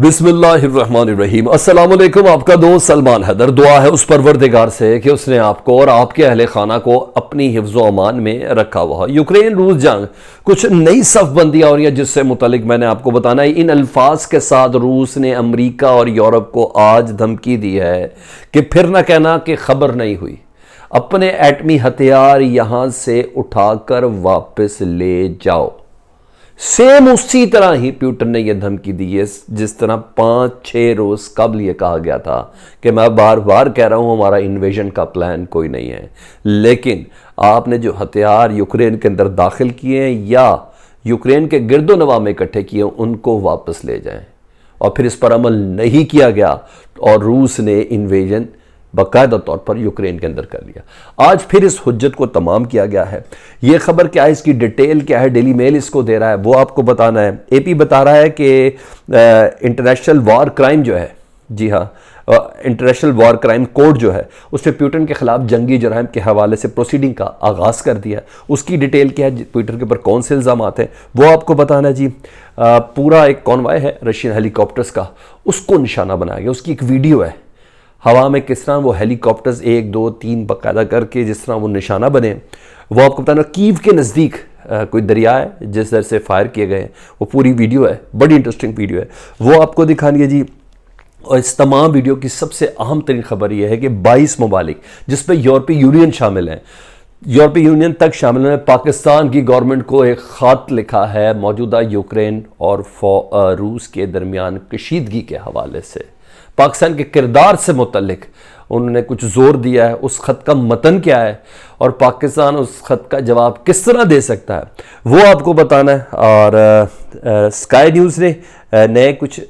बिस्मिल्लाहिर्रहमानिर्रहीम। अस्सलाम वालेकुम। आपका दोस्त सलमान हैदर। दुआ है उस परवरदिगार से कि उसने आपको और आपके अहले खाना को अपनी हिफ्ज़ो अमान में रखा हुआ। यूक्रेन रूस जंग कुछ नई सफ़बंदियाँ हो रही है जिससे मुतालिक मैंने आपको बताना है। इन अल्फाज के साथ रूस ने अमरीका और यूरोप को आज धमकी दी है कि फिर ना कहना कि खबर नहीं हुई, अपने एटमी हथियार यहां से उठाकर वापस ले जाओ। सेम उसी तरह ही प्यूटन ने यह धमकी दी है जिस तरह 5-6 रोज कबल यह कहा गया था कि मैं बार बार कह रहा हूं हमारा इन्वेजन का प्लान कोई नहीं है, लेकिन आपने जो हथियार यूक्रेन के अंदर दाखिल किए हैं या यूक्रेन के गिरदोनवा में इकट्ठे किए उनको वापस ले जाएं। और फिर इस पर अमल नहीं किया गया और रूस ने इन्वेजन बाकायदा तौर पर यूक्रेन के अंदर कर लिया। आज फिर इस हुज्जत को तमाम किया गया है। यह खबर क्या है, इसकी डिटेल क्या है, डेली मेल इसको दे रहा है, वो आपको बताना है। एपी बता रहा है कि इंटरनेशनल वॉर क्राइम जो है, जी हाँ, इंटरनेशनल वॉर क्राइम कोर्ट जो है उसने प्यूटन के खिलाफ जंगी जराइम के हवाले से प्रोसीडिंग का आगाज़ कर दिया। उसकी डिटेल क्या है, प्यूटन के ऊपर कौन से इल्ज़ाम हैं, वो आपको बताना है जी। पूरा एक कॉन्वॉय है रशियन हेलीकॉप्टर्स का, उसको निशाना बनाया गया। उसकी एक वीडियो है हवा में किस तरह वो हेलीकॉप्टर्स 1 2 3 बाकायदा करके जिस तरह वो निशाना बने, वो आपको बताना। कीव के नज़दीक कोई दरिया है जिस दर से फायर किए गए, वो पूरी वीडियो है, बड़ी इंटरेस्टिंग वीडियो है, वो आपको दिखानी है जी। और इस तमाम वीडियो की सबसे अहम तरीन खबर यह है कि 22 ममालिक जिसमें यूरोपीय यूनियन शामिल हैं, यूरोपीय यूनियन तक शामिल है, पाकिस्तान की गवर्नमेंट को एक ख़त लिखा है मौजूदा यूक्रेन और रूस के दरमियान कशीदगी के हवाले से, पाकिस्तान के किरदार से मुतल्लिक उन्होंने कुछ जोर दिया है। उस खत का मतन क्या है और पाकिस्तान उस खत का जवाब किस तरह दे सकता है, वो आपको बताना है। और स्काई न्यूज़ ने नए कुछ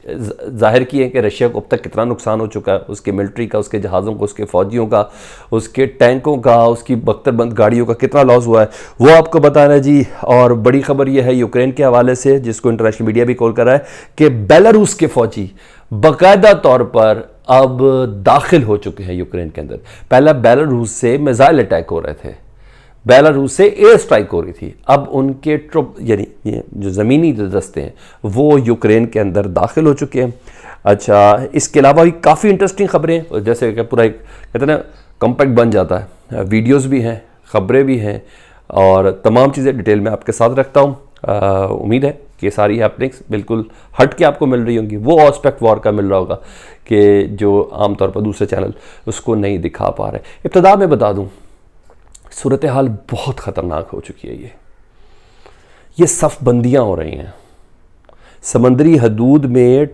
जाहिर किए कि रशिया को अब तक कितना नुकसान हो चुका है, उसके मिलिट्री का, उसके जहाज़ों का, उसके फ़ौजियों का, उसके टैंकों का, उसकी बख्तरबंद गाड़ियों का कितना लॉस हुआ है, वो आपको बताना है जी। और बड़ी खबर यह है यूक्रेन के हवाले से, जिसको इंटरनेशनल मीडिया भी कॉल कर रहा है कि बेलारूस के फ़ौजी बाकायदा तौर पर अब दाखिल हो चुके हैं यूक्रेन के अंदर। पहला बेलारूस से मिसाइल अटैक हो रहे थे, बेलारूस से एयर स्ट्राइक हो रही थी, अब उनके ट्रुप यानी जो ज़मीनी दस्ते हैं वो यूक्रेन के अंदर दाखिल हो चुके हैं। अच्छा, इसके अलावा भी काफ़ी इंटरेस्टिंग खबरें, जैसे कि पूरा एक कहते हैं ना कॉम्पैक्ट बन जाता है, वीडियोस भी हैं, खबरें भी हैं और तमाम चीज़ें डिटेल में आपके साथ रखता हूँ। उम्मीद है कि सारी हैपनिंग्स बिल्कुल हट के आपको मिल रही होंगी। वो ऑस्पेक्ट वॉर का मिल रहा होगा कि जो आमतौर पर दूसरे चैनल उसको नहीं दिखा पा रहे। इब्तदा में बता दूँ, सूरत हाल बहुत ख़तरनाक हो चुकी है। ये सफ़बंदियाँ हो रही हैं समंदरी हदूद में,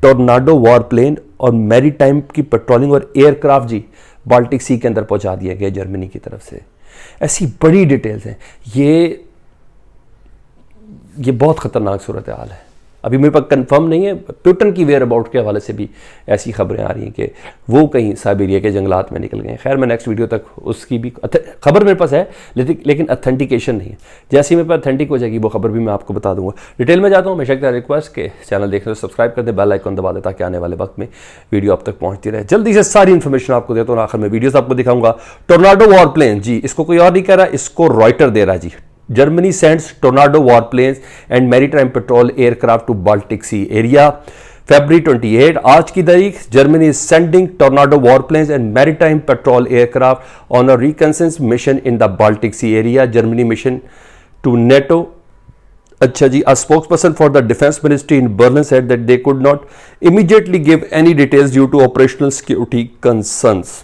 टोर्नाडो वॉर प्लेन और मैरी टाइम की पेट्रोलिंग और एयरक्राफ्ट जी बाल्टिक सी के अंदर पहुंचा दिया गया जर्मनी की तरफ से। ऐसी बड़ी डिटेल्स हैं, ये बहुत ख़तरनाक सूरत हाल है। अभी मेरे पास कंफर्म नहीं है, प्यूटन की वेयर अबाउट के हवाले से भी ऐसी खबरें आ रही हैं कि वो कहीं साइबेरिया के जंगलात में निकल गए। खैर, मैं नेक्स्ट वीडियो तक उसकी भी खबर मेरे पास है, लेकिन अथेंटिकेशन नहीं है। जैसे ही मेरे पास अथेंटिक हो जाएगी वो खबर भी मैं आपको बता दूंगा। डिटेल में जाता हूँ। हमेशा की रिक्वेस्ट के चैनल देखने से सब्सक्राइब कर दे, बेल आइकन दबा दे ताकि आने वाले वक्त में वीडियो आप तक पहुँचती रहे। जल्दी से सारी इन्फॉर्मेशन आपको देता हूँ, आखिर में वीडियोस आपको दिखाऊंगा। टोर्नाडो वॉर प्लेन जी, इसको कोई और नहीं कह रहा, इसको रॉयटर दे रहा जी। Germany sends tornado warplanes and maritime patrol aircraft to Baltic Sea area. February 28, आज की तारीख, Germany is sending tornado warplanes and maritime patrol aircraft on a reconnaissance mission in the Baltic Sea area. Germany mission to NATO. अच्छा जी, a spokesperson for the defense ministry in Berlin said that they could not immediately give any details due to operational security concerns.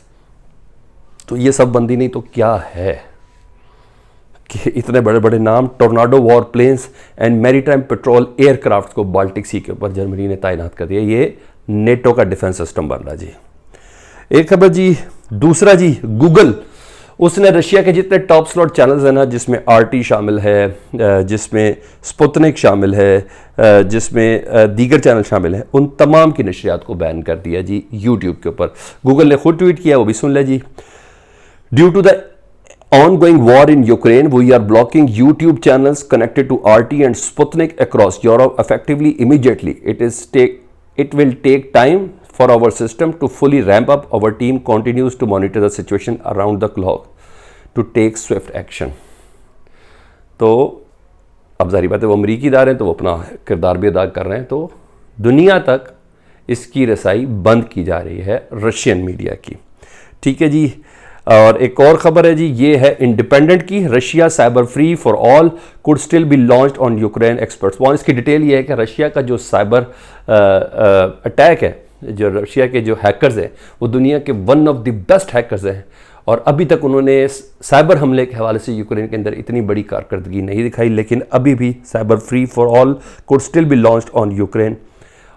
तो ये सब बंदी नहीं तो क्या है कि इतने बड़े बड़े नाम, tornado war planes and maritime patrol aircraft को बाल्टिक सी के ऊपर जर्मनी ने तैनात कर दिया। ये नेटो का डिफेंस सिस्टम बन रहा जी। एक खबर जी। दूसरा जी, गूगल, उसने रशिया के जितने टॉप स्लॉट चैनल्स हैं ना, जिसमें आरटी शामिल है, जिसमें स्पुतनिक शामिल है, जिसमें दीगर चैनल शामिल हैं, उन तमाम की नशरियात को बैन कर दिया जी यूट्यूब के ऊपर। गूगल ने खुद ट्वीट किया, वो भी सुन ले जी। Due to the ongoing war in Ukraine, we are blocking YouTube channels connected to RT and Sputnik across Europe effectively immediately. It will take time for our system to fully ramp up. Our team continues to monitor the situation around the clock to take swift action. तो अब जाहिर बात है वो अमरीकी इदारे हैं तो वो अपना किरदार भी अदा कर रहे हैं, तो दुनिया तक इसकी रसाई बंद की जा रही है रशियन मीडिया की। ठीक है जी। और एक और ख़बर है जी, ये है इंडिपेंडेंट की, Russia cyber free for all could still be launched on Ukraine experts warn. इसकी डिटेल ये है कि रशिया का जो साइबर अटैक है, जो रशिया के जो हैकर्स हैं वो दुनिया के one of the best hackers हैं, और अभी तक उन्होंने साइबर हमले के हवाले से यूक्रेन के अंदर इतनी बड़ी कारकर्दगी नहीं दिखाई, लेकिन अभी भी cyber free for all could still be launched on Ukraine.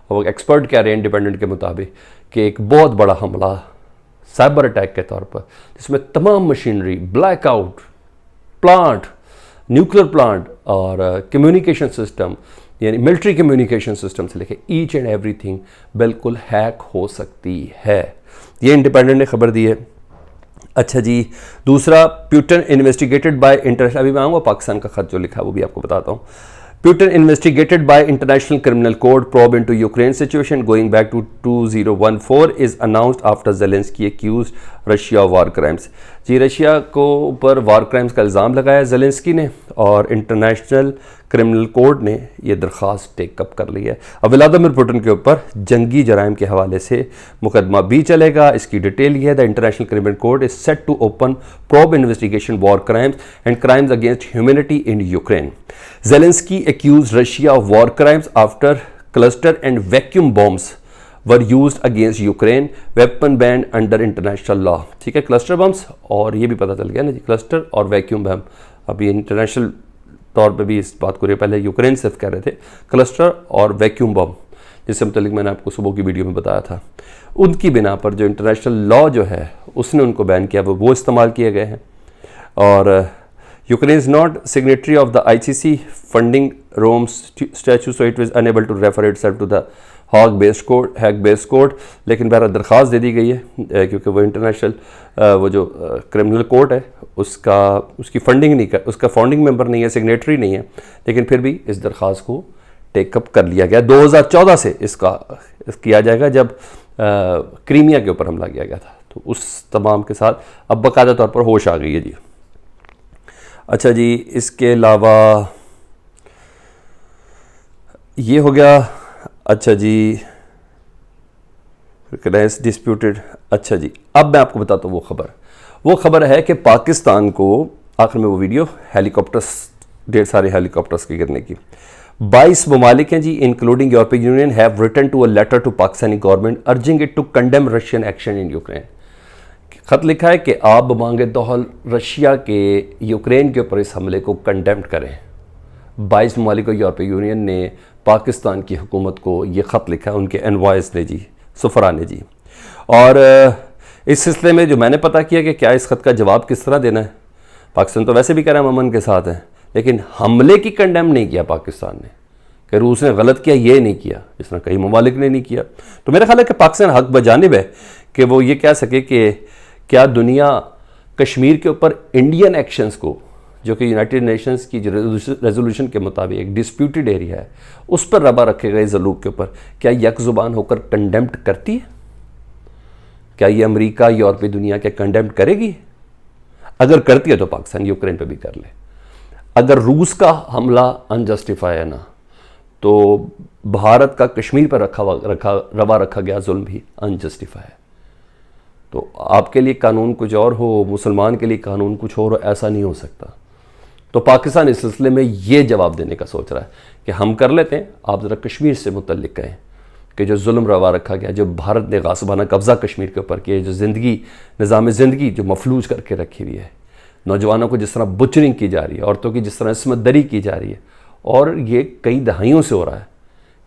और एक्सपर्ट कह रहे हैं इंडिपेंडेंट के मुताबिक कि एक बहुत बड़ा हमला साइबर अटैक के तौर पर, जिसमें तमाम machinery, blackout, plant, nuclear plant और कम्युनिकेशन सिस्टम यानी मिलिट्री कम्युनिकेशन सिस्टम से लेकर ईच एंड एवरीथिंग बिल्कुल हैक हो सकती है। ये इंडिपेंडेंट ने खबर दी है। अच्छा जी, दूसरा, प्यूटन इन्वेस्टिगेटेड बाय इंटरनेशनल, अभी मैं आऊँगा पाकिस्तान का खत जो लिखा है वो भी आपको बताता हूँ। Putin investigated by International Criminal Court probe into Ukraine situation going back to 2014 is announced after Zelensky accused Russia of war crimes। जी, रशिया को ऊपर वार क्राइम्स का इल्ज़ाम लगाया जेलेंस्की ने, और इंटरनेशनल क्रिमिनल कोर्ट ने यह दरख्वास्त टेकअप कर ली है। अब व्लादिमीर पुतिन के ऊपर जंगी जराइम के हवाले से मुकदमा भी चलेगा। इसकी डिटेल ये है, the international criminal court is set to open probe investigation war crimes and crimes against humanity in Ukraine. Zelensky accused Russia of war crimes after cluster and vacuum bombs were used against Ukraine, weapon banned under international law। ठीक है, cluster bumps, और ये भी पता चल गया ना जी, cluster और वैक्यूम बम अभी इंटरनेशनल तौर पे भी इस बात को, पहले यूक्रेन सिर्फ कह रहे थे, क्लस्टर और वैक्यूम बम, जिससे मुतल्लिक मैंने आपको सुबह की वीडियो में बताया था, उनकी बिना पर जो इंटरनेशनल लॉ जो है उसने उनको बैन किया, वो इस्तेमाल किए गए हैं। और Ukraine is not signatory of the ICC funding Rome statute, so it was unable to refer itself to the Hague-based court, लेकिन बहरहाल दरख्वास्त दे दी गई है क्योंकि वो इंटरनेशनल वो जो क्रिमिनल कोर्ट है उसकी फंडिंग नहीं कर, उसका फाउंडिंग मेंबर नहीं है, सिग्नेटरी नहीं है, लेकिन फिर भी इस दरख्वास्त को टेकअप कर लिया गया। 2014 से इसका किया जाएगा, जब क्रीमिया के ऊपर हमला किया गया था, तो उस तमाम के साथ अब बाकायदा तौर पर होश आ गई है जी। अच्छा जी, इसके अलावा ये हो गया। अच्छा जी, डिस्प्यूटेड। अच्छा जी, अब मैं आपको बताता हूँ वो खबर है कि पाकिस्तान को, आखिर में वो वीडियो हेलीकॉप्टर्स, ढेर सारे हेलीकॉप्टर्स के गिरने की, 22 ममालिक हैं जी including European Union have written to a letter to Pakistani government urging it to condemn Russian action in Ukraine. खत लिखा है कि आप मांगे दोहल रशिया के यूक्रेन के ऊपर इस हमले को कंडेम करें। 22 ममालिक यूरोपीय यूनियन ने पाकिस्तान की हुकूमत को ये ख़त लिखा है, उनके एनवॉइस ने जी, सफरा ने जी। और इस सिलसिले में जो मैंने पता किया कि क्या इस खत का जवाब किस तरह देना है, पाकिस्तान तो वैसे भी कह रहा है अमन के साथ है, लेकिन हमले की कंडेम नहीं किया पाकिस्तान ने कि रूस ने गलत किया, ये नहीं किया, जिस तरह कई ममालिक ने नहीं किया। तो मेरा ख्याल है कि पाकिस्तान हक बजानिब है कि वो ये कह सके कि क्या दुनिया कश्मीर के ऊपर इंडियन एक्शंस को, जो कि यूनाइटेड नेशंस की रेजोल्यूशन के मुताबिक एक डिस्प्यूटेड एरिया है, उस पर रबा रखे गए ज़लूक के ऊपर, क्या यक ज़ुबान होकर कंडेम्ड करती है? क्या ये अमेरिका, यूरोपीय दुनिया के कंडेम्ड करेगी? अगर करती है तो पाकिस्तान यूक्रेन पे भी कर ले। अगर रूस का हमला अनजस्टिफाई है ना, तो भारत का कश्मीर पर रवा रखा गया जुल्म भी अनजस्टिफाई है। तो आपके लिए कानून कुछ और हो, मुसलमान के लिए कानून कुछ और हो, ऐसा नहीं हो सकता। तो पाकिस्तान इस सिलसिले में ये जवाब देने का सोच रहा है कि हम कर लेते हैं, आप ज़रा कश्मीर से मुतल्लिक कहें कि जो जुल्म रवा रखा गया, जो भारत ने गासबाना कब्ज़ा कश्मीर के ऊपर किया, जो ज़िंदगी, निज़ाम ज़िंदगी जो मफलूज करके रखी हुई है, नौजवानों को जिस तरह बुचरिंग की जा रही है, औरतों की जिस तरह इसमत दरी की जा रही है, और ये कई दहाइयों से हो रहा है,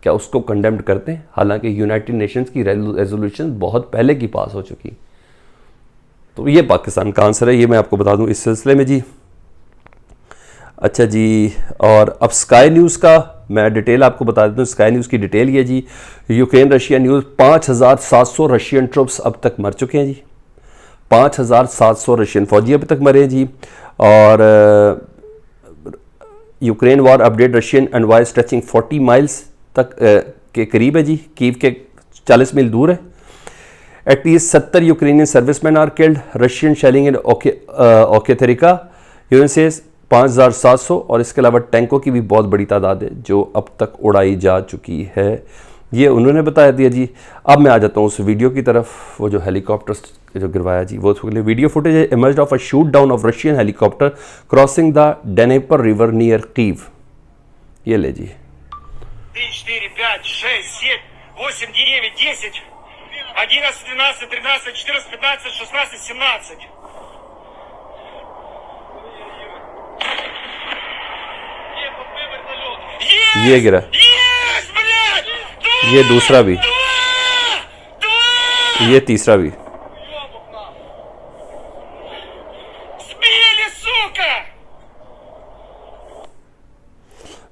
क्या उसको कंडेम्ड करते हैं? हालांकि यूनाइटेड नेशंस की रेजोल्यूशन बहुत पहले की पास हो चुकी। तो ये पाकिस्तान का आंसर है, ये मैं आपको बता दूं इस सिलसिले में जी। अच्छा जी, और अब स्काई न्यूज़ का मैं डिटेल आपको बता देता हूँ। स्काई न्यूज़ की डिटेल ये जी, Ukraine Russia news, 5700 Russian troops अब तक मर चुके हैं जी। 5700 रशियन फौजी अभी तक मरे हैं जी। और Ukraine war update, Russian envoy stretching 40 miles तक के करीब है जी, कीव के 40 मील दूर है। At least 70 Ukrainian servicemen are killed. Russian shelling in Oketerika, UNSA's 5,700 और इसके अलावा टैंकों की भी बहुत बड़ी तादाद है जो अब तक उड़ाई जा चुकी है, ये उन्होंने बताया दिया जी। अब मैं आ जाता हूँ उस वीडियो की तरफ, वो जो हेलीकॉप्टर जो गिरवाया जी, वो वीडियो फुटेज है। Emerged of a shoot down of Russian helicopter crossing the Dnieper river near Kyiv. ये ले जी। 3, 4, 5, 6, 7, 8, 9, 10, 11, 12, 13, 14, 15, 16, 17. ये गिरा, Есть, блядь! ये दूसरा भी, ये तीसरा भी। Сбили, сука!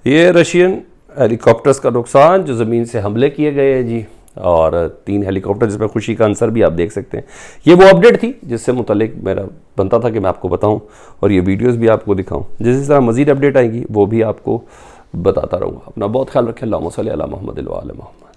ये रशियन हेलीकॉप्टर्स का नुकसान जो ज़मीन से हमले किए गए हैं जी, और 3 हेलीकॉप्टर जिसमें खुशी का आंसर भी आप देख सकते हैं। ये वो अपडेट थी जिससे मुतल्लिक मेरा बनता था कि मैं आपको बताऊं और ये वीडियोस भी आपको दिखाऊं। जिस तरह मज़ीद अपडेट आएगी वो भी आपको बताता रहूँगा। अपना बहुत ख्याल रखें। अल्लाहुम्मा सल्ली अला मुहम्मद व आले मुहम्मद।